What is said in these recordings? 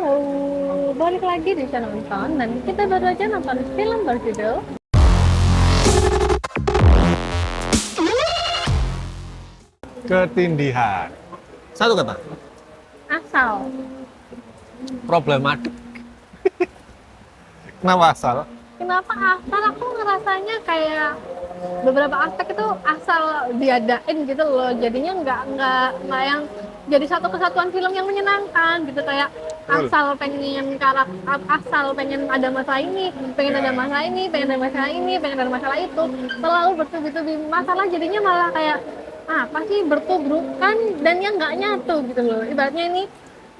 Halo, balik lagi di channel nonton dan kita baru aja nonton film berjudul Ketindihan. Satu kata, Asal. problematik. Kenapa asal? Kenapa asal? Aku ngerasanya kayak beberapa aspek itu asal diadain gitu loh. Jadinya nggak yang jadi satu kesatuan film yang menyenangkan gitu, kayak Betul. asal pengen ada masalah ini, pengen ada Ya. masalah ini, pengen ada masalah ini, pengen ada masalah itu, selalu bertubi-tubi masalah, jadinya malah kayak apa sih bertubrukan dan yang nggak nyatu gitu loh. Ibaratnya ini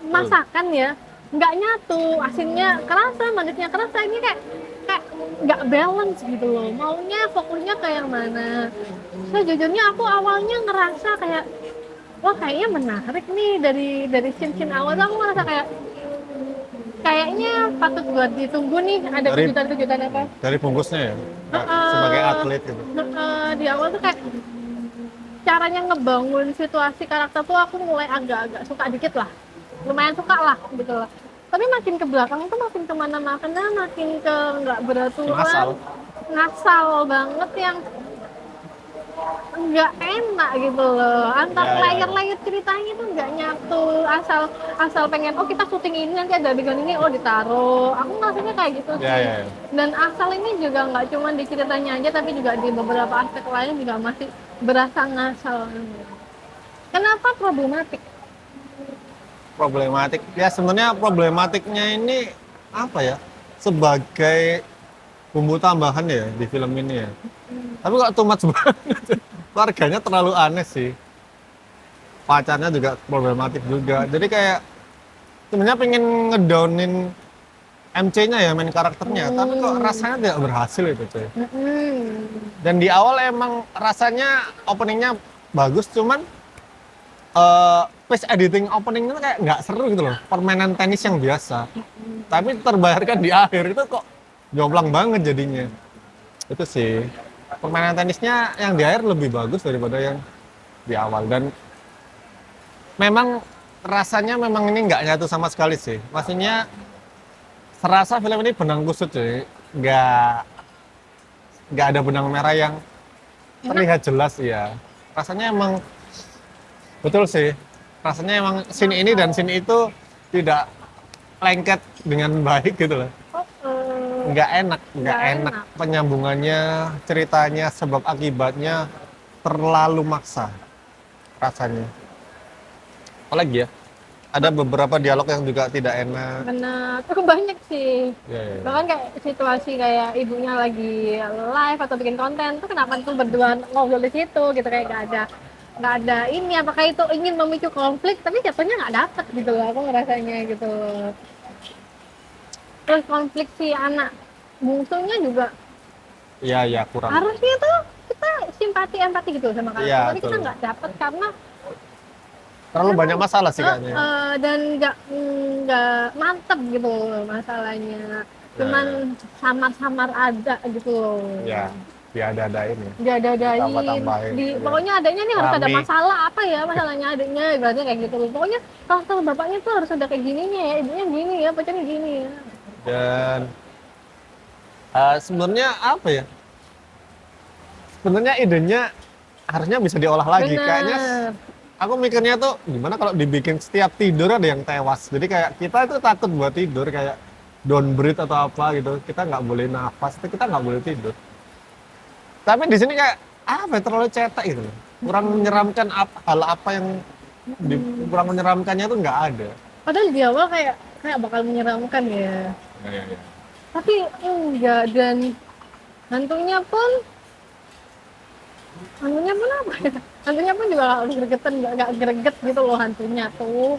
masakan ya, nggak nyatu, asinnya kerasa, manisnya kerasa, ini kayak kayak nggak balance gitu loh, maunya fokusnya ke yang mana. Sejujurnya aku awalnya ngerasa kayak wah kayaknya menarik nih, dari scene awal tuh aku ngerasa kayak kayaknya patut buat ditunggu nih, ada Dari kejutan-kejutan apa. dari bungkusnya ya, sebagai atlet gitu. Di awal tuh kayak caranya ngebangun situasi karakter tuh aku mulai agak-agak suka dikit lah, lumayan suka lah gitu lah. Tapi makin ke belakang tuh makin kemana-mana, makin ke nggak beraturan, Ngasal. ngasal banget, yang nggak enak gitu loh. Antar Ya, ya. layer-layer ceritanya tuh nggak nyatu, asal asal pengen oh kita syuting ini nanti ada adegan ini, oh ditaruh. Aku ngerasanya kayak gitu Ya, sih. ya, ya. Dan asal ini juga nggak cuma di ceritanya aja, tapi juga di beberapa aspek lain juga masih berasa ngasal. Kenapa problematik? Problematik. Ya sebenarnya problematiknya ini apa ya? Sebagai bumbu tambahan ya di film ini ya. Tapi kok too much banget. Keluarganya terlalu aneh sih. Pacarnya juga problematik juga. Jadi kayak sebenarnya pengen ngedownin MC-nya ya, main karakternya, tapi kok rasanya tidak berhasil itu cuy. Dan di awal emang rasanya openingnya bagus, cuman pace editing opening itu kayak nggak seru gitu loh, permainan tenis yang biasa. Tapi terbayarkan di akhir itu kok jomplang banget jadinya. Itu sih, permainan tenisnya yang di akhir lebih bagus daripada yang di awal. Dan memang rasanya memang ini nggak nyatu sama sekali sih. Maksudnya serasa film ini benang kusut cuy, nggak ada benang merah yang terlihat jelas ya. Rasanya emang betul sih, rasanya emang scene ini dan scene itu tidak lengket dengan baik gitu loh. Nggak enak Nggak enak. penyambungannya, ceritanya, sebab akibatnya terlalu maksa rasanya. Apalagi ya, ada beberapa dialog yang juga tidak enak. Benar, cukup banyak sih. Ya, ya, ya. Bahkan kayak situasi kayak ibunya lagi live atau bikin konten tuh, kenapa tuh berdua ngobrol di situ gitu, kayak nggak ada ini, apakah itu ingin memicu konflik tapi jatuhnya nggak dapet gitu loh, aku ngerasanya gitu loh. Terus konflik si anak bungsunya juga Iya, ya kurang. harusnya tuh kita simpati empati gitu sama karakter, Iya, tapi kita betul. nggak dapet karena Terlalu banyak masalah sih kayaknya. dan nggak mantep gitu loh masalahnya, cuman samar-samar ada gitu loh. Ya, diada-adain ya. Diada-adain, Tambah-tambahin, iya. pokoknya adanya nih harus ada Rame. masalah, apa ya masalahnya adanya, ibaratnya kayak gitu loh. Pokoknya karakter bapaknya tuh harus ada kayak gininya ya, ibunya gini ya, pacarnya gini ya. Dan sebenarnya apa ya? Sebenarnya idenya harusnya bisa diolah lagi. Kayaknya Bener. aku mikirnya tuh gimana kalau dibikin setiap tidur ada yang tewas. Jadi kayak kita itu takut buat tidur, kayak downbreed atau apa gitu. Kita nggak boleh nafas, kita nggak boleh tidur. Tapi di sini kayak apa ya, terlalu cetek gitu loh. Kurang menyeramkan hal apa yang kurang menyeramkannya tuh nggak ada. Padahal di awal kayak bakal menyeramkan ya, Ya. tapi enggak. Dan hantunya pun apa ya, hantunya pun juga harus gregetan, nggak greget gitu loh hantunya tuh,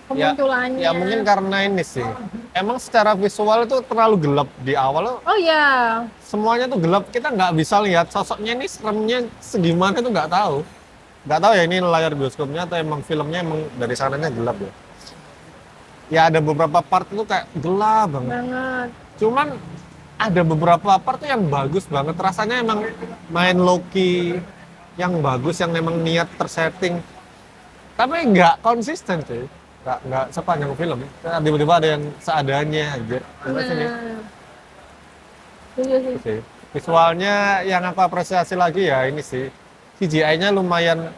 kemunculannya. Ya mungkin karena ini sih. Emang secara visual itu terlalu gelap di awal. Oh ya, Semuanya tuh gelap, kita nggak bisa lihat sosoknya ini seremnya segimana itu nggak tahu ya ini layar bioskopnya atau emang filmnya emang dari sananya gelap ya. Ya ada beberapa part itu kayak gelap banget, banget. cuman ada beberapa part tuh yang bagus banget, rasanya emang main low-key yang bagus, yang emang niat tersetting, tapi nggak konsisten cuy. nggak sepanjang film. Tiba-tiba ada yang seadanya aja. Coba sini. Nah, setuju sih. Itu sih. Visualnya yang aku apresiasi lagi ya ini sih. CGI-nya lumayan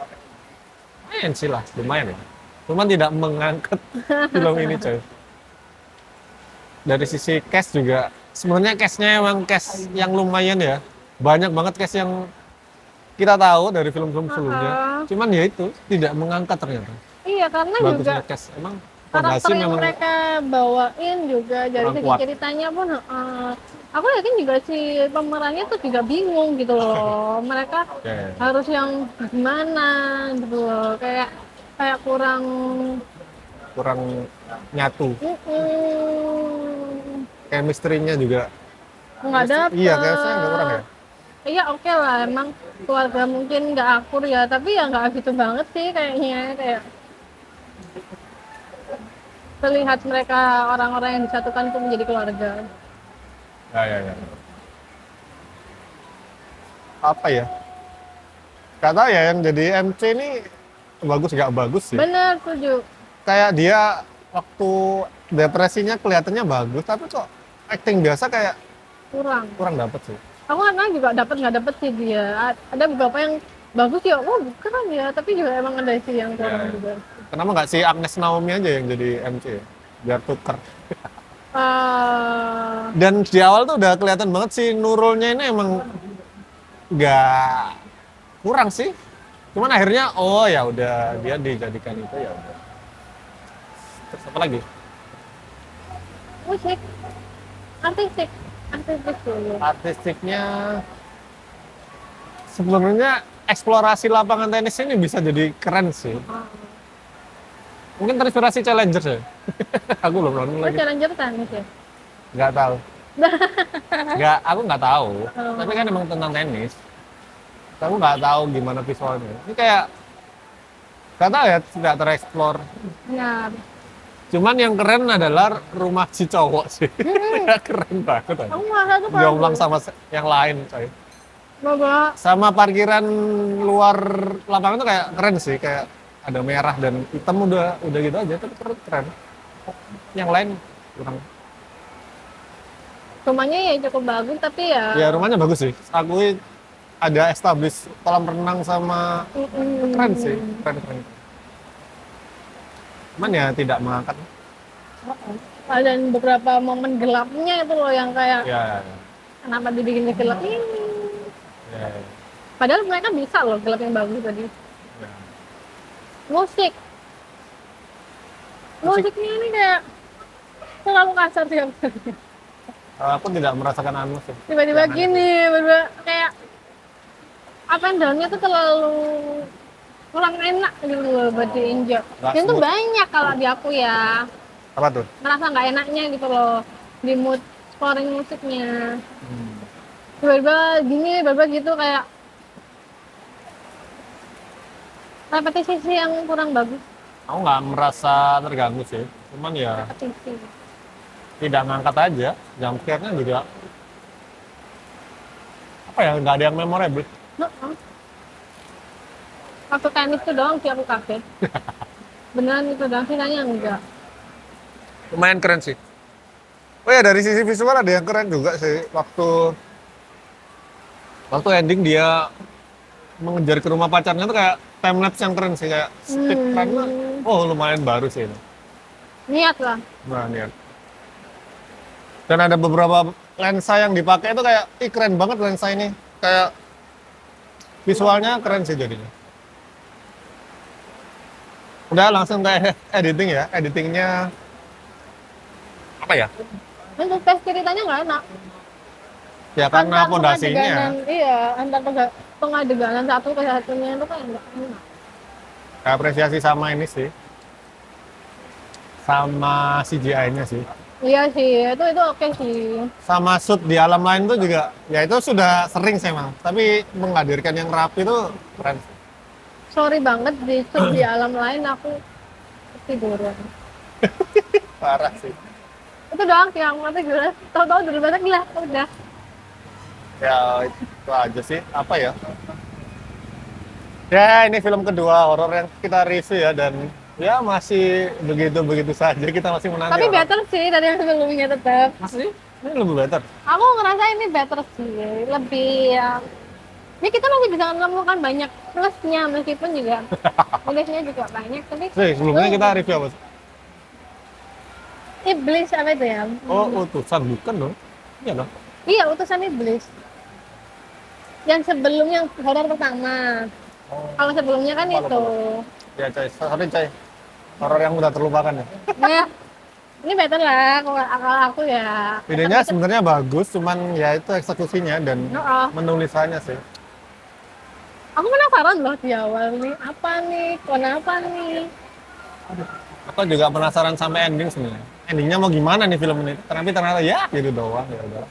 sih lah, lumayan ya. Cuman tidak mengangkat film ini coy. Dari sisi cast juga, sebenarnya cast-nya emang cast yang lumayan ya. Banyak banget cast yang kita tahu dari film-film sebelumnya. Cuman ya itu, tidak mengangkat ternyata. Iya, karena juga Bagusnya cast, emang karakter fondasi yang memang mereka bawain juga dari kurang segi kuat. ceritanya pun aku yakin juga si pemerannya tuh juga bingung gitu loh. Mereka Ya, harus yang gimana gitu loh. Kayak kayak kurang kurang nyatu. mm-mm, Chemistry-nya juga. nggak dapet. Iya, kayaknya saya nggak kurang ya. Iya oke lah, emang keluarga mungkin nggak akur ya, tapi ya nggak gitu banget sih kayaknya. Kayak terlihat mereka orang-orang yang disatukan itu menjadi keluarga. Ya. Apa ya? Kata ya yang jadi MC ini bagus nggak bagus sih. Bener, setuju. Kayak dia waktu depresinya kelihatannya bagus, tapi kok acting biasa kayak Kurang. kurang dapet sih. Aku karena juga nggak dapet sih dia. Ada beberapa yang bagus ya, oh bukan ya, tapi juga emang ada sih yang kurang Ya. juga. Kenapa nggak si Agnes Naomi aja yang jadi MC ya? Biar tuker. Dan di awal tuh udah kelihatan banget si Nurulnya ini emang nggak kurang sih. Cuman akhirnya oh ya udah dia dijadikan itu ya udah. Terus apa lagi? Musik, artistik dulu. Artistiknya sebenarnya eksplorasi lapangan tenis ini bisa jadi keren sih. Mungkin terinspirasi Challengers ya. Aku belum nonton Oh, lagi. Challenger tenis ya? Nggak tahu. Aku nggak tahu. Oh. Tapi kan emang tentang tenis. Aku nggak tahu gimana visualnya. Ini kayak nggak tahu ya, tidak tereksplor. Ya, Cuman yang keren adalah rumah si cowok sih. Ya, keren banget. Aja. aku merasa tuh Jomplang sama yang lain, coy. Bapak, Sama parkiran luar lapangan tuh kayak keren sih, kayak ada merah dan hitam udah gitu aja, tapi keren. Yang lain kurang. rumahnya ya cukup bagus, tapi ya Ya rumahnya bagus sih. Aku ada establish kolam renang sama keren sih, keren. Cuman ya tidak mengangkat. ada beberapa momen gelapnya itu loh yang kayak Ya. kenapa dibikin gelap ini. Ya. Padahal mereka bisa loh gelap yang bagus tadi. Ya. Musiknya ini kayak terlalu kasar sih. Aku tidak merasakan anu sih. Tiba-tiba Yang gini, tiba-tiba kayak up and down-nya tuh terlalu kurang enak gitu loh buat diinjak. Nggak Dan tuh smooth. banyak kalau di aku ya, Apa tuh? merasa nggak enaknya gitu loh di mood scoring musiknya. Tiba-tiba gini, tiba-tiba gitu kayak repetisi sih yang kurang bagus. Aku nggak merasa terganggu sih. Cuman ya Repetisi. tidak ngangkat aja. Jump scare-nya juga apa ya, nggak ada yang memorable. Heeh. Waktu tenis tuh doang sih aku kaget. Beneran itu doang, sisanya enggak. Lumayan keren sih. Oh ya, dari sisi visual ada yang keren juga sih. Waktu ending dia mengejar ke rumah pacarnya tuh kayak time lapse yang keren sih, kayak speed run-nya. Oh lumayan baru sih ini. Niat lah. Nah, lihat. Dan ada beberapa lensa yang dipakai itu kayak, ih keren banget lensa ini. Kayak visualnya keren sih jadinya. Udah langsung kayak editing ya, editingnya apa ya? Untuk tes ceritanya nggak enak. Ya karena Antar fondasinya. pengadeganan, iya, antar pengadeganan satu ke satunya itu kan nggak enak. Apresiasi sama ini sih, sama CGI-nya sih. Iya sih, itu oke sih. Sama shoot di alam lain tuh juga, ya itu sudah sering sih emang. Tapi menghadirkan yang rapi tuh keren sih. Sorry banget di shoot di alam lain aku ketiduran. Parah sih. Itu doang sih yang mati gue. Tahu-tahu dari banyak gila, udah. Ya itu aja sih, apa ya? Ya ini film kedua horor yang kita review ya, dan Ya masih begitu-begitu saja, kita masih menanti. Tapi orang. better sih dari yang sebelumnya tetap. Masih? Ini lebih better. Aku ngerasa ini better sih, lebih ya kita masih bisa menemukan banyak plusnya meskipun juga minusnya juga banyak. Tapi Sebelumnya kita review apa? iblis apa itu ya? Oh, utusan bukan dong? Iya dong. Iya, utusan iblis. Yang sebelumnya horor pertama. Oh, Kalau sebelumnya kan lupa, itu. ya coy, sorry coy. Horor yang udah terlupakan ya. Ya, ini better lah kalau akal aku ya. Idenya sebenarnya bagus, cuman ya itu eksekusinya dan Heeh. menulisannya sih. Aku penasaran loh di awal nih, apa nih, kenapa nih? Aku juga penasaran sampai ending sebenarnya. Endingnya mau gimana nih film ini? Ternyata ya gitu doang ya udah.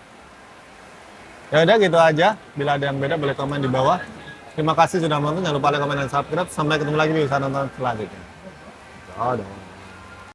Ya udah gitu aja. Bila ada yang beda boleh komen di bawah. Terima kasih sudah nonton. Jangan lupa like, komen, dan subscribe. Sampai ketemu lagi di video nonton selanjutnya. Dadah.